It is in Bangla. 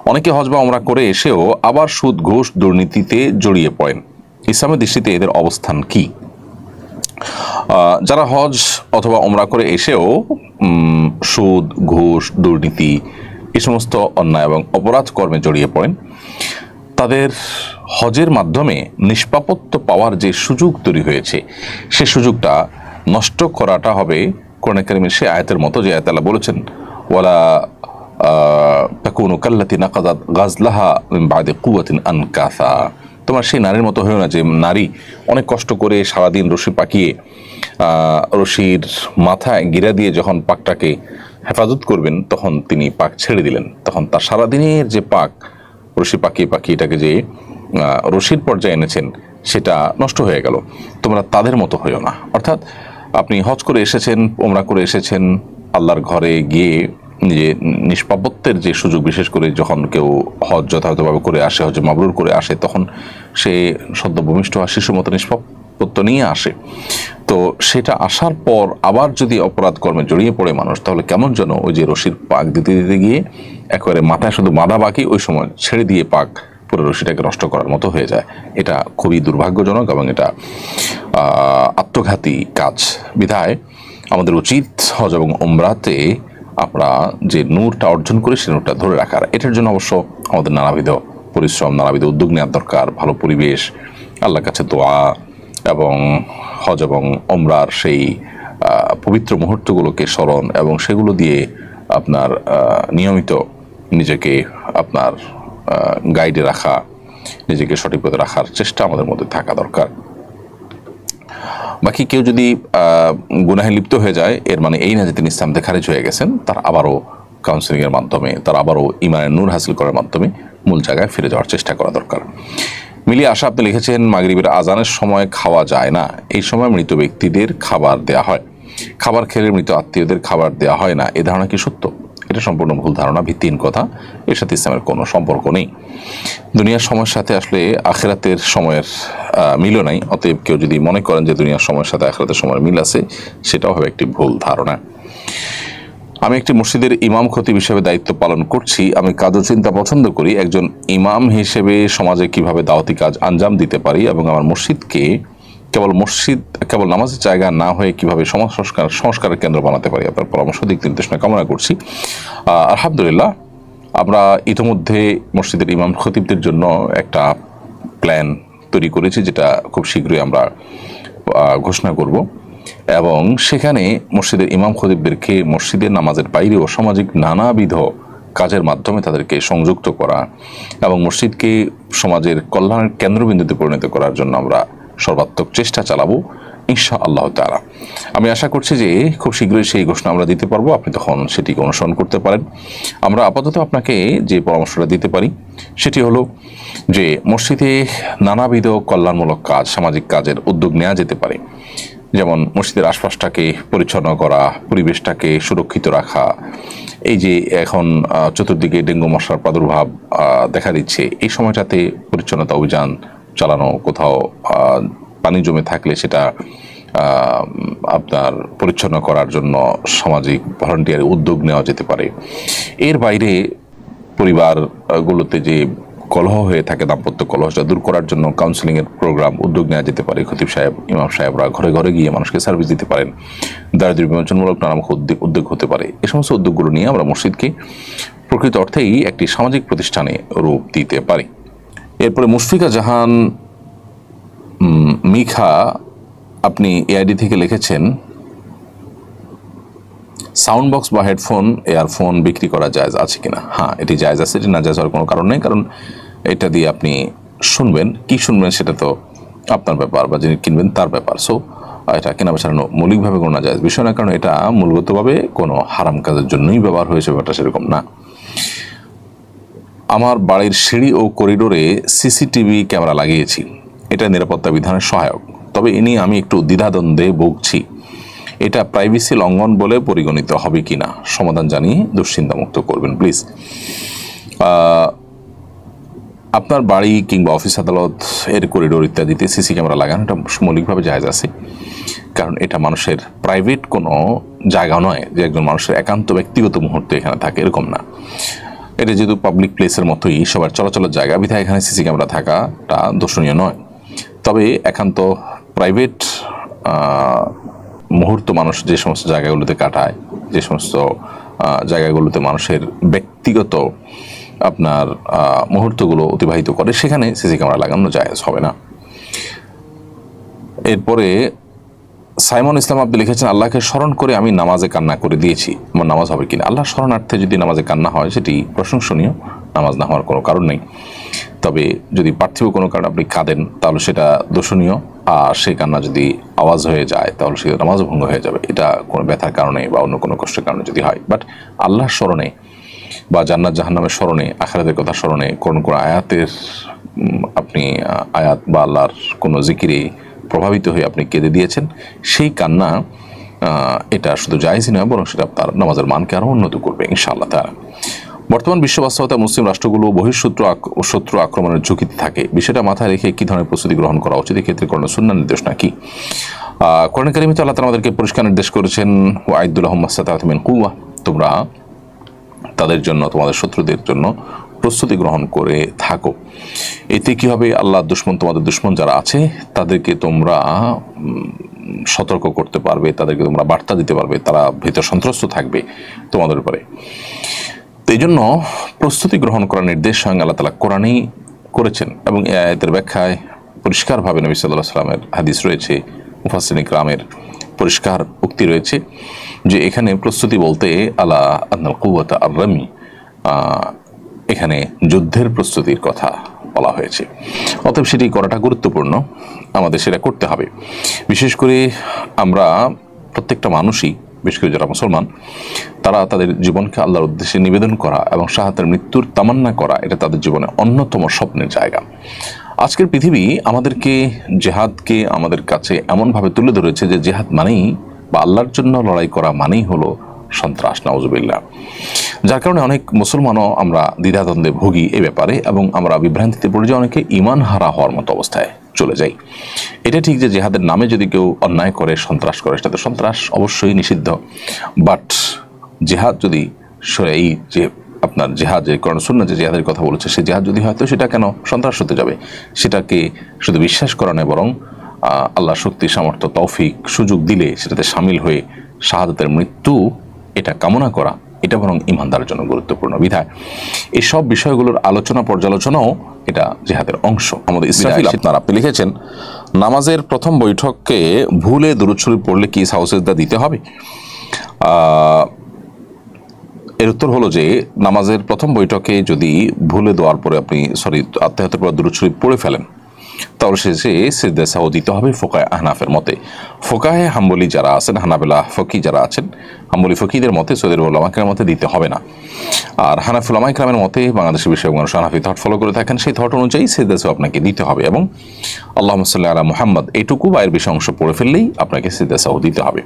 অনেকে হজ বা ওমরা করে এসেও আবার সুদ ঘুষ দুর্নীতিতে জড়িয়ে পড়েন। ইসলামের দৃষ্টিতে এদের অবস্থান কি? যারা হজ অথবা ওমরা করে এসেও সুদ ঘুষ দুর্নীতি এই সমস্ত অন্যায় এবং অপরাধ কর্মে জড়িয়ে পড়েন, তাদের হজের মাধ্যমে নিষ্পাপত্য পাওয়ার যে সুযোগ তৈরি হয়েছে সে সুযোগটা নষ্ট করাটা হবে কোরআন কারীমের সে আয়াতের মতো, যে আয়াত আল্লাহ বলেছেন ওয়ালা তাকুনু কাল্লাতী নাকাযাত গাজলাহা মিন বা'দি কুওয়াতিন আনকাসা। তোমার সেই নারীর মতো হয়েও না যে নারী অনেক কষ্ট করে সারাদিন রশি পাকিয়ে রশির মাথায় গিরা দিয়ে যখন পাকটাকে হেফাজত করবেন তখন তিনি পাক ছেড়ে দিলেন, তখন তার সারাদিনের যে পাক রশি পাকিয়ে পাকিয়ে এটাকে যে রশির পর্যায়ে এনেছেন সেটা নষ্ট হয়ে গেল। তোমরা তাদের মতো হইও না। অর্থাৎ আপনি হজ করে এসেছেন, ওমরা করে এসেছেন, আল্লাহর ঘরে গিয়ে যে নিষ্পাপত্বের যে সুযোগ, বিশেষ করে যখন কেউ হজ যথাযথভাবে করে আসে, হজ মাবরুর করে আসে, তখন সে সদ্য ভূমিষ্ঠ আর শিশুর মতো নিষ্পাপত্য নিয়ে আসে। তো সেটা আসার পর আবার যদি অপরাধ কর্মে জড়িয়ে পড়ে মানুষ, তাহলে কেমন যেন ওই যে রশির পাক দিতে দিতে গিয়ে একেবারে মাথায় শুধু বাঁধা বাকি, ওই সময় ছেড়ে দিয়ে পাক পুরো রশিটাকে নষ্ট করার মতো হয়ে যায়। এটা খুবই দুর্ভাগ্যজনক এবং এটা আত্মঘাতী কাজ। বিধায় আমাদের উচিত হজ এবং ওমরাতে আমরা যে নূরটা অর্জন করি সে নূরটা ধরে রাখার। এটার জন্য অবশ্য আমাদের নানাবিধ পরিশ্রম, নানাবিধ উদ্যোগ নেওয়ার দরকার, ভালো পরিবেশ, আল্লাহর কাছে দোয়া এবং হজ এবং ওমরার সেই পবিত্র মুহূর্তগুলোকে স্মরণ এবং সেগুলো দিয়ে আপনার নিয়মিত নিজেকে আপনার গাইডে রাখা, নিজেকে সঠিক পথে রাখার চেষ্টা আমাদের মধ্যে থাকা দরকার। বাকি কেউ যদি গুনাহে লিপ্ত হয়ে যায়, এর মানে এই না যে তিনি ইসলাম থেকে খারিজ হয়ে গেছেন। তার আবারও কাউন্সেলিংয়ের মাধ্যমে, তার আবারও ইমানের নূর হাসিল করার মাধ্যমে মূল জায়গায় ফিরে যাওয়ার চেষ্টা করা দরকার। মিলিয়ে আশা আপনি লিখেছেন, মাগরিবের আজানের সময় খাওয়া যায় না, এই সময় মৃত ব্যক্তিদের খাবার দেয়া হয়, খাবার খেলে মৃত আত্মীয়দের খাবার দেওয়া হয় না, এ ধারণা কি সত্য? এটা সম্পূর্ণ ভুল ধারণা, ভিত্তিহীন কথা। এর সাথে ইসলামের কোনো সম্পর্ক নেই। দুনিয়ার সময়ের সাথে আসলে আখিরাতের সময়ের মিলও নাই। অতএব কেউ যদি মনে করেন যে দুনিয়ার সময়ের সাথে আখিরাতের সময়ের মিল আছে, সেটাও হবে একটি ভুল ধারণা। আমি একটি মসজিদের ইমাম খতিব হিসেবে দায়িত্ব পালন করছি। আমি কাজ ও চিন্তা পছন্দ করি, একজন ইমাম হিসেবে সমাজে কিভাবে দাওয়াতি কাজ আঞ্জাম দিতে পারি এবং আমার মসজিদকে কেবল নামাজের জায়গা না হয়ে কিভাবে সমাজ সংস্কারের কেন্দ্র বানাতে পারি, আপনার পরামর্শ দিক নির্দেশনা কামনা করছি। আলহামদুলিল্লাহ, আমরা ইতিমধ্যে মসজিদের ইমাম খতিবদের জন্য একটা প্ল্যান তৈরি করেছি, যেটা খুব শীঘ্রই আমরা ঘোষণা করব এবং সেখানে মসজিদের ইমাম খতিবদেরকে মসজিদের নামাজের বাইরেও সামাজিক নানাবিধ কাজের মাধ্যমে তাদেরকে সংযুক্ত করা এবং মসজিদকে সমাজের কল্যাণের কেন্দ্রবিন্দুতে পরিণত করার জন্য আমরা সর্বাত্মক চেষ্টা চালাবো ইনশাআল্লাহ তাআলা। আমি আশা করছি যে খুব শীঘ্রই সেই ঘোষণা আমরা দিতে পারবো, আপনি তখন সেটিকে অনুসরণ করতে পারেন। আমরা আপাতত আপনাকে যে পরামর্শটা দিতে পারি সেটি হলো যে মসজিদে নানাবিধ কল্যাণমূলক কাজ, সামাজিক কাজের উদ্যোগ নেওয়া যেতে পারে। যেমন মসজিদের আশপাশটাকে পরিচ্ছন্ন করা, পরিবেশটাকে সুরক্ষিত রাখা। এই যে এখন চতুর্দিকে ডেঙ্গু মশার প্রাদুর্ভাব দেখা দিচ্ছে, এই সময়টাতে পরিচ্ছন্নতা অভিযান চালানো, কোথাও পানি জমে থাকলে সেটা আপনার পরিচ্ছন্ন করার জন্য সামাজিক ভলান্টিয়ার উদ্যোগ নেওয়া যেতে পারে। এর বাইরে পরিবারগুলোতে যে কলহ হয়ে থাকে, দাম্পত্য কলহটা দূর করার জন্য কাউন্সেলিংয়ের প্রোগ্রাম উদ্যোগ নেওয়া যেতে পারে। খতিব সাহেব, ইমাম সাহেবরা ঘরে ঘরে গিয়ে মানুষকে সার্ভিস দিতে পারেন। দারিদ্র্য বিমোচনমূলক নানা উদ্যোগ হতে পারে। এই সমস্ত উদ্যোগগুলো নিয়ে আমরা মসজিদকে প্রকৃত অর্থেই একটি সামাজিক প্রতিষ্ঠানে রূপ দিতে পারি। এরপরে মুশফিকা জাহান মিখা, আপনি এআইডি থেকে লিখেছেন, সাউন্ড বক্স বা হেডফোন, এয়ারফোন বিক্রি করা জায়েজ আছে কিনা? হ্যাঁ, এটি জায়েজ আছে, এটি না জায়েজ হওয়ার কোনো কারণ নেই। কারণ এটা দিয়ে আপনি শুনবেন, কি শুনবেন সেটা তো আপনার ব্যাপার, বা যিনি কিনবেন তার ব্যাপার। সো এটা কেনা বেচা মৌলিকভাবে কোনো না জায়েজ বিষয় না, কারণ এটা মূলগতভাবে কোনো হারাম কাজের জন্যই ব্যবহার হয়েছে, ব্যাপারটা সেরকম না। আমার বাড়ির সিঁড়ি ও করিডোরে সিসিটিভি ক্যামেরা লাগিয়েছি, এটা নিরাপত্তা বিধানের সহায়ক, তবে এ নিয়ে আমি একটু দ্বিধাদ্বন্দ্বে ভুগছি। এটা প্রাইভেসি লঙ্ঘন বলে পরিগণিত হবে কিনা সমাধান জানিয়ে দুশ্চিন্তামুক্ত করবেন প্লিজ। আপনার বাড়ি কিংবা অফিস আদালত এর করিডোর ইত্যাদিতে সিসি ক্যামেরা লাগানোটা মৌলিকভাবে জায়েজ আছে, কারণ এটা মানুষের প্রাইভেট কোনো জায়গা নয় যে একজন মানুষের একান্ত ব্যক্তিগত মুহূর্তে এখানে থাকে, এরকম না। এটা যেহেতু পাবলিক প্লেসের মতোই সবার চলাচলের জায়গা, বিধায় এখানে সিসি ক্যামেরা থাকাটা দর্শনীয় নয়। তবে একান্ত প্রাইভেট মুহূর্ত মানুষ যে সমস্ত জায়গাগুলোতে কাটায়, যে সমস্ত জায়গাগুলোতে মানুষের ব্যক্তিগত আপনার মুহূর্তগুলো অতিবাহিত করে, সেখানে সিসি ক্যামেরা লাগানো জায়েজ হবে না। এরপরে সাইমন ইসলাম আব্দুল লিখেছেন, আল্লাহকে স্মরণ করে আমি নামাজে কান্না করে দিয়েছি, আমার নামাজ হবে কিনা? আল্লাহ স্মরণার্থে যদি নামাজে কান্না হয় সেটি প্রশংসনীয়, নামাজ না হওয়ার কোনো কারণ নেই। তবে যদি পার্থিব কোনো কারণে আপনি কাঁদেন তাহলে সেটা দোষণীয়, আর সেই কান্না যদি আওয়াজ হয়ে যায় তাহলে সেটা নামাজ ভঙ্গ হয়ে যাবে। এটা কোনো ব্যথার কারণে বা অন্য কোনো কষ্টের কারণে যদি হয়। বাট আল্লাহর স্মরণে বা জান্নাত জাহান্নামের স্মরণে, আখিরাতের কথা স্মরণে, কোন আয়াতের আপনি আয়াত বা আল্লাহর কোনো জিকিরে প্রভাবিত হয়ে আপনি কেঁদে দিয়েছেন, সেই কান্না এটা শুধু জায়েজই নয়, বরং সেটা আপনার নামাজের মানকে আরও উন্নত করবে ইনশাআল্লাহ তাআলা। বর্তমান বিশ্ব বাস্তবতায় মুসলিম রাষ্ট্রগুলো শত্রু আক্রমণের ঝুঁকিতে থাকে। বিষয়টা মাথায় রেখে কী ধরনের প্রস্তুতি গ্রহণ করা উচিত? এক্ষেত্রে কোরআন সুন্নাহ নির্দেশ নাকি? কোরআন কারীমে আল্লাহ তাআলা আমাদেরকে পরিষ্কার নির্দেশ করেছেন, ওয়াইদুল লাহুম মাসতাতা'তুম মিন কুওয়া, তোমরা তাদের জন্য, তোমাদের শত্রুদের জন্য প্রস্তুতি গ্রহণ করে থাকো। এতে কি হবে? আল্লাহ দুশমন, তোমাদের দুশমন যারা আছে তাদেরকে তোমরা সতর্ক করতে পারবে, তাদেরকে তোমরা বার্তা দিতে পারবে, তারা ভীত সন্ত্রস্ত থাকবে তোমাদের উপরে। তো এই জন্য প্রস্তুতি গ্রহণ করার নির্দেশ স্বয়ং আল্লাহ তাআলা কোরআনেই করেছেন, এবং এই আয়াতের ব্যাখ্যায় পরিষ্কারভাবে নবী সাল্লাল্লাহু আলাইহি ওয়াসাল্লামের হাদিস রয়েছে, মুফাসসিরিন কিরামের পরিষ্কার উক্তি রয়েছে যে এখানে প্রস্তুতি বলতে আলা আন্নাল কুওয়াতা আর-রামি, এখানে যুদ্ধের প্রস্তুতির কথা বলা হয়েছে। অতএব সেটি করাটা গুরুত্বপূর্ণ, আমাদের সেটা করতে হবে। বিশেষ করে আমরা প্রত্যেকটা মানুষই, বিশেষ করে যারা মুসলমান, তারা তাদের জীবনকে আল্লাহর উদ্দেশ্যে নিবেদন করা এবং শাহাদাতের মৃত্যুর তামান্না করা, এটা তাদের জীবনে অন্যতম স্বপ্নের জায়গা। আজকের পৃথিবী আমাদেরকে জেহাদকে আমাদের কাছে এমনভাবে তুলে ধরেছে যে জেহাদ মানেই বা আল্লাহর জন্য লড়াই করা মানেই হলো সন্ত্রাস, নাউজুবিল্লাহ। যার কারণে অনেক মুসলমানও আমরা দ্বিধাদ্বন্দ্বে ভুগি এ ব্যাপারে, এবং আমরা বিভ্রান্তিতে পড়ে যাই, অনেকে ঈমান হারা হওয়ার মতো অবস্থায় চলে যাই। এটা ঠিক যে জেহাদের নামে যদি কেউ অন্যায় করে, সন্ত্রাস করে, সেটা তো সন্ত্রাস অবশ্যই নিষিদ্ধ। বাট জেহাদ যদি এই যে আপনার জেহাদ, যে কোরআন সুন্নাহ যে জেহাদের কথা বলেছে, সেই জেহাদ যদি হয় তো সেটা কেন সন্ত্রাস হতে যাবে? সেটাকে শুধু বিশ্বাস করা নয়, বরং আল্লাহ শক্তি, সামর্থ্য, তৌফিক, সুযোগ দিলে সেটাতে সামিল হয়ে শাহাদাতের মৃত্যু এটা কামনা করা, এটা বরং ঈমানদারের জন্য গুরুত্বপূর্ণ। বিধায় এসব বিষয়গুলোর আলোচনা পর্যালোচনাও এটা জিহাদের অংশ। আমাদের ইসরাফিল আপনি লিখেছেন, নামাজের প্রথম বৈঠকে ভুলে দুরূদ শরীফ পড়লে কি সাহু সিজদা দিতে হবে? এর উত্তর হলো যে নামাজের প্রথম বৈঠকে যদি ভুলে দেওয়ার পরে আপনি আত্মাহিয়াতের পর দুরূদ শরীফ পড়ে ফেলেন, তাহলে শেষে সিজদা সাহু দিতে হবে ফোকায়ে আহনাফের মতে। ফোকায়ে হাম্বলি যারা আছেন, হানাফিলা ফকি যারা আছেন, হাম্বলি ফকিদের মতে, সৌদি উলামা কেরামের মতে দিতে হবে না। আর হানাফি উলামা কেরামের মতে, বাংলাদেশের বিষয়ে মানুষ হানাফি থট ফলো করে থাকেন, সেই থট অনুযায়ী সিজদা সাহু আপনাকে দিতে হবে, এবং আল্লাহুম্মা সাল্লি আলা মুহাম্মদ এইটুকু বা এর বেশি অংশ পড়ে ফেললেই আপনাকে সিজদা সাহু দিতে হবে।